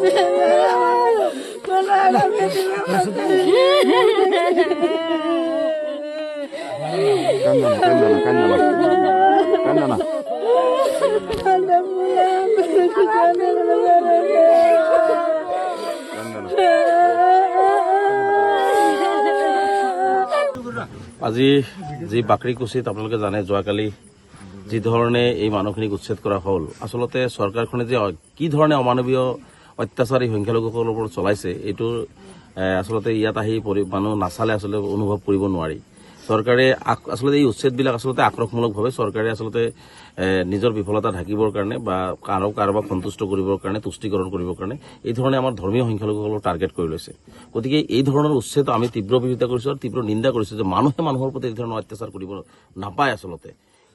আজি যি বাকৰিকুছিত আপোনালোকে জানে যোৱাকালি যি ধৰণে এই মানুহখিনিক উচ্ছেদ কৰা হ'ল, আচলতে চৰকাৰখনে যে কি ধৰণে অমানৱীয় অত্যাচাৰ এই সংখ্যালঘুসকলৰ ওপৰত চলাইছে এইটো আচলতে ইয়াত আহি মানুহ নাচালে আচলতে অনুভৱ কৰিব নোৱাৰি। চৰকাৰে আচলতে এই উচ্ছেদবিলাক আচলতে আক্ৰমণমূলকভাৱে চৰকাৰে আচলতে নিজৰ বিফলতা ঢাকিবৰ কাৰণে বা কাৰোবাক সন্তুষ্ট কৰিবৰ কাৰণে, তুষ্টিকৰণ কৰিবৰ কাৰণে এই ধৰণে আমাৰ ধৰ্মীয় সংখ্যালঘুসকলক টাৰ্গেট কৰি লৈছে। গতিকে এই ধৰণৰ উচ্ছেদ আমি তীব্ৰ বিৰোধিতা কৰিছোঁ আৰু তীব্ৰ নিন্দা কৰিছোঁ যে মানুহে মানুহৰ প্ৰতি এই ধৰণৰ অত্যাচাৰ কৰিব নাপায়। আচলতে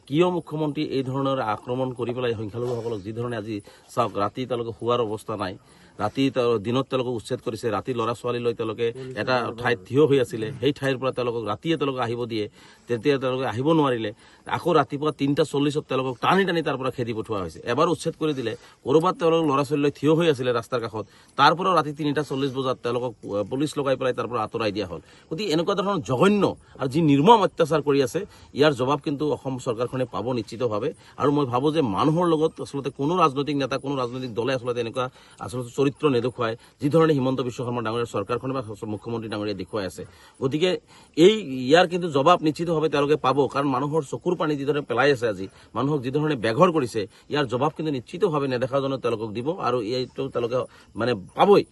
কিয় মুখ্যমন্ত্ৰী এই ধৰণৰ আক্ৰমণ কৰি পেলাই সংখ্যালঘুসকলক যি ধৰণে আজি চাওক, ৰাতি তেওঁলোকে শোৱাৰ অৱস্থা নাই, ৰাতি দিনত তেওঁলোকক উচ্ছেদ কৰিছে, ৰাতি ল'ৰা ছোৱালী লৈ তেওঁলোকে এটা ঠাইত থিয় হৈ আছিলে, সেই ঠাইৰ পৰা তেওঁলোকক ৰাতিয়ে তেওঁলোকে আহিব দিয়ে, তেতিয়া তেওঁলোকে আহিব নোৱাৰিলে, আকৌ ৰাতিপুৱা 3:40 তেওঁলোকক টানি টানি তাৰ পৰা খেদি পঠোৱা হৈছে। এবাৰ উচ্ছেদ কৰি দিলে, ক'ৰবাত তেওঁলোক ল'ৰা ছোৱালী লৈ থিয় হৈ আছিলে ৰাস্তাৰ কাষত, তাৰ পৰাও ৰাতি 3:40 বজাত তেওঁলোকক পুলিচ লগাই পেলাই তাৰ পৰা আঁতৰাই দিয়া হ'ল। গতিকে এনেকুৱা ধৰণৰ জঘন্য আৰু যি নিৰ্মম অত্যাচাৰ কৰি আছে, ইয়াৰ জবাব কিন্তু অসম চৰকাৰখনে পাব নিশ্চিতভাৱে। আৰু মই ভাবোঁ যে মানুহৰ লগত আচলতে কোনো ৰাজনৈতিক নেতা, কোনো ৰাজনৈতিক দলে আচলতে এনেকুৱা আচলতে চৰিত্ৰ নেদেখুৱায় যি ধৰণে হিমন্ত বিশ্ব শৰ্মা ডাঙৰীয়া চৰকাৰখনে বা মুখ্যমন্ত্ৰী ডাঙৰীয়া দেখুৱাই আছে। গতিকে ইয়াৰ কিন্তু জবাব নিশ্চিতভাৱে তেওঁলোকে পাব, কাৰণ মানুহৰ চকুৰ পানী যি ধৰণে পেলাই আছে, আজি মানুহক যি ধৰণে বেঘৰ কৰিছে, ইয়াৰ জবাব কিন্তু নিশ্চিতভাৱে নেদেখাজনে তেওঁলোকক দিব আৰু এইটো তেওঁলোকে মানে পাবই।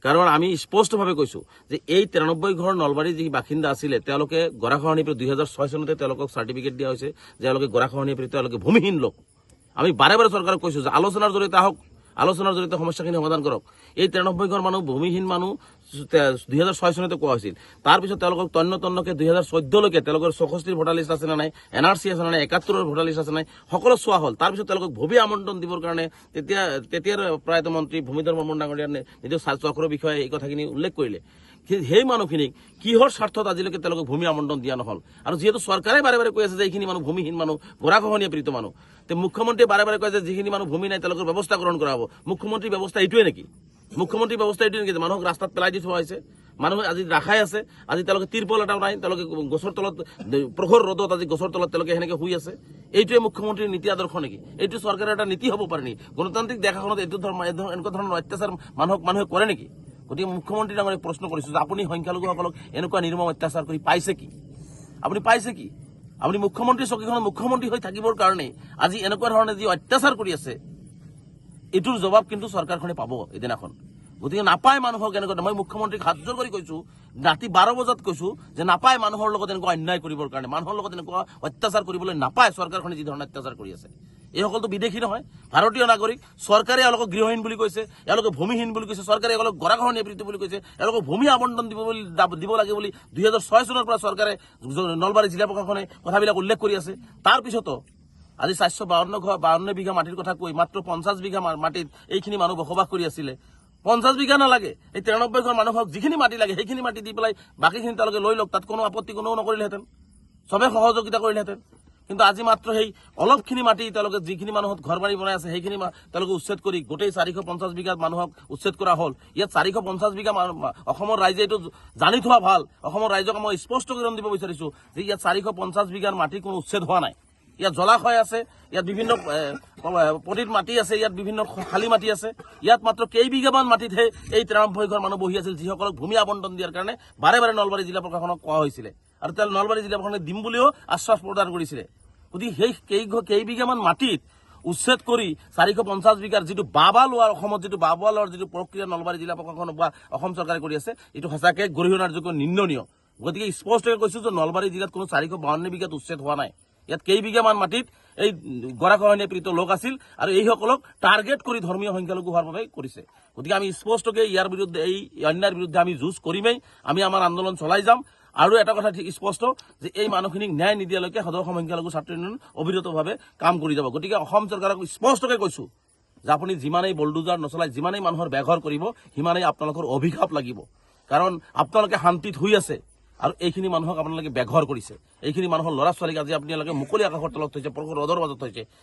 কাৰণ আমি স্পষ্টভাৱে কৈছোঁ যে এই 93 ঘৰ নলবাৰীৰ যি বাসিন্দা আছিলে, তেওঁলোকে গৰাখহনীয়া পীড়িত 2006 চনতে তেওঁলোকক চাৰ্টিফিকেট দিয়া হৈছে যে তেওঁলোকে গৰাখহনীয়া পীড়িত, তেওঁলোকে ভূমিহীন লোক। আমি বাৰে বাৰে চৰকাৰক কৈছোঁ যে আলোচনাৰ জৰিয়তে আহক, আলোচনাৰ জৰিয়তে সমস্যাখিনি সমাধান কৰক। এই 93 ঘৰ মানুহ ভূমিহীন মানুহ 2006 চনতে কোৱা হৈছিল। তাৰপিছত তেওঁলোকক তন্নকে 2014লৈকে তেওঁলোকৰ 64ৰ ভোটাৰ লিষ্ট আছে নে নাই, NRC আছে নে নাই, 71ৰ ভোটাৰ লিষ্ট আছে নাই, সকলো চোৱা হ'ল। তাৰপিছত তেওঁলোকক ভূমি আমন্ত্ৰণ দিবৰ কাৰণে তেতিয়াৰ প্ৰয়াত মন্ত্ৰী ভূমিধৰ বৰ্মন ডাঙৰীয়াৰ নিজৰ চক্ৰৰ বিষয়ে এই কথাখিনি উল্লেখ কৰিলে। সেই মানুহখিনিক কিহৰ স্বাৰ্থত আজিলৈকে তেওঁলোকক ভূমি আমন্ত্ৰণ দিয়া নহ'ল? আৰু যিহেতু চৰকাৰে বাৰে বাৰে কৈ আছে যে এইখিনি মানুহ ভূমিহীন মানুহ, গৰাখহনীয়া পীড়িত মানুহ, মুখ্যমন্ত্ৰীয়ে বাৰে বাৰে কয় যে যিখিনি মানুহ ভূমি নাই তেওঁলোকৰ ব্যৱস্থা গ্ৰহণ কৰা হ'ব। মুখ্যমন্ত্ৰীৰ ব্যৱস্থা এইটোৱে নেকি? মুখ্যমন্ত্ৰীৰ ব্যৱস্থা এইটোৱে নেকি যে মানুহক ৰাস্তাত পেলাই দি থোৱা হৈছে, মানুহে আজি ৰাখাই আছে, আজি তেওঁলোকে তিৰপল এটাও নাই, তেওঁলোকে গছৰ তলত প্ৰখৰ ৰ'দত আজি গছৰ তলত তেওঁলোকে সেনেকে শুই আছে। এইটোৱে মুখ্যমন্ত্ৰীৰ নীতি আদৰ্শ নেকি? এইটো চৰকাৰৰ এটা নীতি হ'ব পাৰে নেকি? গণতান্ত্ৰিক দেশখনত এনেকুৱা ধৰণৰ অত্যাচাৰ মানুহে কৰে নেকি? গতিকে মুখ্যমন্ত্ৰী ডাঙৰীয়াক প্ৰশ্ন কৰিছোঁ যে আপুনি সংখ্যালঘুসকলক এনেকুৱা নিৰ্মম অত্যাচাৰ কৰি পাইছে কি? আপুনি পাইছে কি? আপুনি মুখ্যমন্ত্ৰী চকীখনত মুখ্যমন্ত্ৰী হৈ থাকিবৰ কাৰণে আজি এনেকুৱা ধৰণে যি অত্যাচাৰ কৰি আছে, এইটোৰ জবাব কিন্তু চৰকাৰখনে পাব এদিনাখন। গতিকে নাপায় মানুহক এনেকুৱা। মই মুখ্যমন্ত্ৰীক হাত জোৰ কৰি কৈছোঁ, ৰাতি 12 বজাত কৈছোঁ যে নাপায় মানুহৰ লগত এনেকুৱা অন্যায় কৰিবৰ কাৰণে, মানুহৰ লগত এনেকুৱা অত্যাচাৰ কৰিবলৈ নাপায় চৰকাৰখনে যি ধৰণে অত্যাচাৰ কৰি আছে। এইসকলতো বিদেশী নহয়, ভাৰতীয় নাগৰিক। চৰকাৰে এওঁলোকক গৃহহীন বুলি কৈছে, এওঁলোকে ভূমিহীন বুলি কৈছে, চৰকাৰে এওঁলোক গৰাখহনীয়া পীড়িত বুলি কৈছে, এওঁলোকক ভূমি আবণ্টন দিব লাগে বুলি 2006 চনৰ পৰা চৰকাৰে নলবাৰী জিলা প্ৰশাসনে কথাবিলাক উল্লেখ কৰি আছে। তাৰপিছতো আজি 452 বিঘা মাটিৰ কথা কৈ মাত্ৰ 50 বিঘা মাটিত এইখিনি মানুহ বসবাস কৰি আছিলে। 50 বিঘা নালাগে, এই 93 ঘৰ মানুহক যিখিনি মাটি লাগে সেইখিনি মাটি দি পেলাই বাকীখিনি তেওঁলোকে লৈ লওক, তাত কোনো আপত্তি কোনেও নকৰিলেহেঁতেন, চবে সহযোগিতা কৰিলেহেঁতেন। কিন্তু আজি মাত্ৰ সেই অলপখিনি মাটি তেওঁলোকে যিখিনি মানুহত ঘৰ বাৰী বনাই আছে সেইখিনি তেওঁলোকে উচ্ছেদ কৰি গোটেই 450 বিঘা মানুহক উচ্ছেদ কৰা হ'ল। ইয়াত 450 বিঘা অসমৰ ৰাইজে এইটো জানি থোৱা ভাল। অসমৰ ৰাইজক মই স্পষ্টীকৰণ দিব বিচাৰিছোঁ যে ইয়াত 450 বিঘাৰ মাটি কোনো উচ্ছেদ হোৱা নাই। ইয়াত জলাশয় আছে, ইয়াত বিভিন্ন পতিত মাটি আছে, ইয়াত বিভিন্ন খালী মাটি আছে। ইয়াত মাত্ৰ কেইবিঘামান মাটিতহে এই 93 ঘৰ মানুহ বহি আছিল, যিসকলক ভূমি আবণ্টন দিয়াৰ কাৰণে বাৰে বাৰে নলবাৰী জিলা প্ৰশাসনক কোৱা হৈছিলে আৰু তেওঁ নলবাৰী জিলা প্ৰশাসনে দিম বুলিও আশ্বাস প্ৰদান কৰিছিলে। গতিকে সেই কেইবিঘামান মাটিত উচ্ছেদ কৰি 450 বিঘাৰ যিটো বাবা লোৱাৰ, অসমত যিটো বাবা লোৱাৰ যিটো প্ৰক্ৰিয়া নলবাৰী জিলা প্ৰশাসন বা অসম চৰকাৰে কৰি আছে, এইটো সঁচাকৈ গৰিহণাৰ যোগ্য, নিন্দনীয়। গতিকে স্পষ্টকৈ কৈছোঁ যে নলবাৰী জিলাত কোনো 452 বিঘাত উচ্ছেদ হোৱা নাই। ইয়াত কেইবিঘামান মাটিত এই গৰাখহনীয়া পীড়িত লোক আছিল আৰু এইসকলক টাৰ্গেট কৰি ধৰ্মীয় সংখ্যালঘু হোৱাৰ বাবে কৰিছে। গতিকে আমি স্পষ্টকৈ ইয়াৰ বিৰুদ্ধে, এই অন্যায়ৰ বিৰুদ্ধে আমি যুঁজ কৰিমেই, আমি আমাৰ আন্দোলন চলাই যাম। আৰু এটা কথা ঠিক স্পষ্ট যে এই মানুহখিনিক ন্যায় নিদিয়ালৈকে সদৌ অসম সংখ্যালঘু ছাত্ৰ ইউনিয়ন অবিৰতভাৱে কাম কৰি যাব। গতিকে অসম চৰকাৰক স্পষ্টকৈ কৈছোঁ যে আপুনি যিমানেই বলডুজাৰ নচলাই, যিমানেই মানুহৰ বেঘৰ কৰিব, সিমানেই আপোনালোকৰ অভিশাপ লাগিব। কাৰণ আপোনালোকে শান্তিত শুই আছে আৰু এইখিনি মানুহক আপোনালোকে বেঘৰ কৰিছে। এইখিনি মানুহৰ ল'ৰা ছোৱালীক আজি আপোনালোকে মুকলি আকাশৰ তলত থৈছে, ৰ'দৰ মাজত থৈছে।